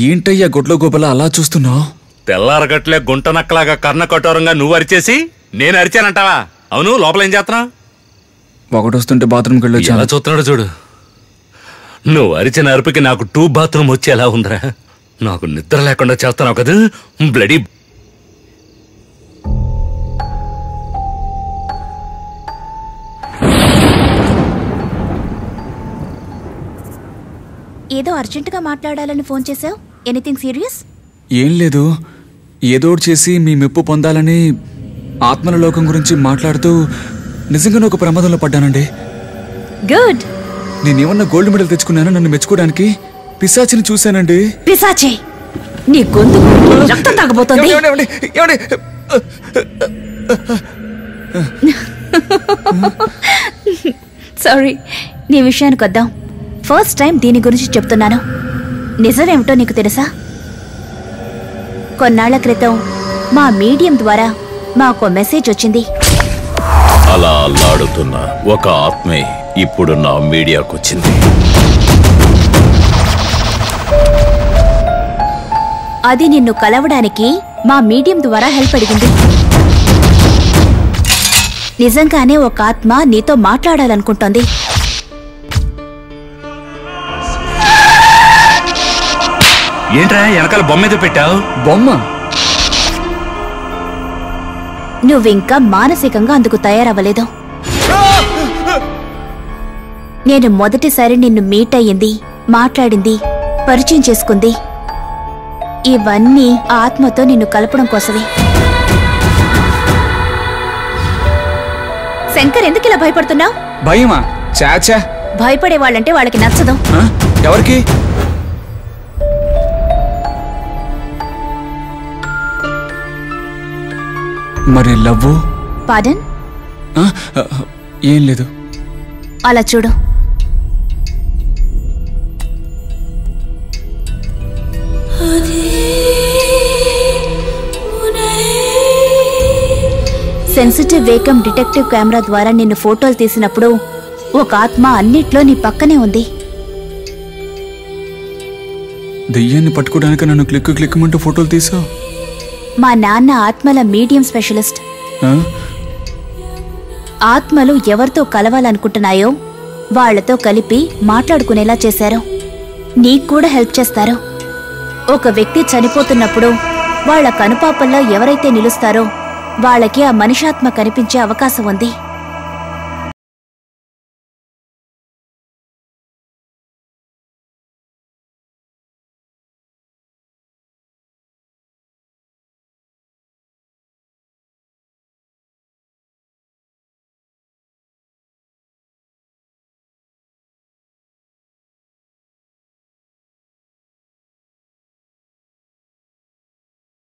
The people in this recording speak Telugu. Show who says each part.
Speaker 1: ఏంటయ్యా గొడ్ల గోపల అలా చూస్తున్నావు?
Speaker 2: తెల్లారగట్లే గుంట నక్కలాగా కర్ణ కఠోరంగా నువ్వు అరిచేసి నేను అరిచానంటావా? అవును, లోపల ఏం చేస్తున్నావు?
Speaker 1: ఒకటొస్తుంటే బాత్రూమ్కి వెళ్ళొచ్చు.
Speaker 2: ఎలా చూస్తున్నాడు చూడు. నువ్వు అరిచిన అరుపుకి నాకు 2 బాత్రూమ్ వచ్చి ఎలా ఉందిరా? నాకు నిద్ర లేకుండా చేస్తున్నావు కదా బ్లడీ.
Speaker 3: ఏదో అర్జెంటుగా మాట్లాడాలని ఫోన్ చేసావు. Anything serious?
Speaker 1: ఏం లేదు, ఏదో చేసి మీ మెప్పు పొందాలని ఆత్మల లోకం గురించి మాట్లాడుతూ నిజంగానే ఒక ప్రమాదంలో పడ్డానండి.
Speaker 3: గుడ్.
Speaker 1: నేనేమన్నా గోల్డ్ మెడల్ తెచ్చుకున్నాను నన్ను మెచ్చుకోవడానికి? పిశాచిని చూశానండి.
Speaker 3: పిశాచి? నీ గొంతు రక్తం తాగబోతోంది. సారీ, నీ విషయానికి వద్దాం. ఫస్ట్ టైం దీని గురించి చెప్తున్నాను. నిజమేమిటో నీకు తెలుసా? కొన్నాళ్ల క్రితం మా మీడియం ద్వారా మాకు మెసేజ్ వచ్చింది.
Speaker 4: అలా అల్లాడుతున్న ఒక ఆత్మే ఇప్పుడు నా మీడియాకు వచ్చింది.
Speaker 3: అది నిన్ను కలవడానికి మా మీడియం ద్వారా హెల్ప్ అడిగింది. నిజంగానే ఒక ఆత్మ నీతో మాట్లాడాలనుకుంటోంది.
Speaker 2: ఏంట్రా వెనకాల బొమ్మ ఏదో పెట్టావు?
Speaker 1: బొమ్మ?
Speaker 3: నువ్వింకా మానసికంగా అందుకు తయారవ్వలేదు. నేను మొదటిసారి నిన్ను మీట్ అయ్యింది, మాట్లాడింది, పరిచయం చేసుకుంది ఇవన్నీ ఆత్మతో నిన్ను కలపడం కోసమే. శంకర్, ఎందుకు ఇలా భయపడుతున్నావు?
Speaker 1: భయమా? చాచా,
Speaker 3: భయపడే వాళ్ళంటే వాళ్ళకి నచ్చదు.
Speaker 1: ఎవరికి? మరి లవ్వు?
Speaker 3: పాడన్?
Speaker 1: ఏం లేదు.
Speaker 3: అలా చూడు. సెన్సిటివ్ వేకం డిటెక్టివ్ కెమెరా ద్వారా నిన్ను ఫోటోలు తీసినప్పుడు ఒక ఆత్మ అన్నిట్లో నీ పక్కనే ఉంది.
Speaker 1: దెయ్యాన్ని పట్టుకోవడానికి నన్ను క్లిక్కుమంటూ ఫోటోలు తీసావు.
Speaker 3: మా నాన్న ఆత్మల మీడియం స్పెషలిస్ట్. ఆత్మలు ఎవరితో కలవాలనుకుంటున్నాయో వాళ్లతో కలిపి మాట్లాడుకునేలా చేశారు. నీకు కూడా హెల్ప్ చేస్తారు. ఒక వ్యక్తి చనిపోతున్నప్పుడు వాళ్ల కనుపాపల్లో ఎవరైతే నిలుస్తారో వాళ్ళకి ఆ మనిషాత్మ కనిపించే అవకాశం ఉంది.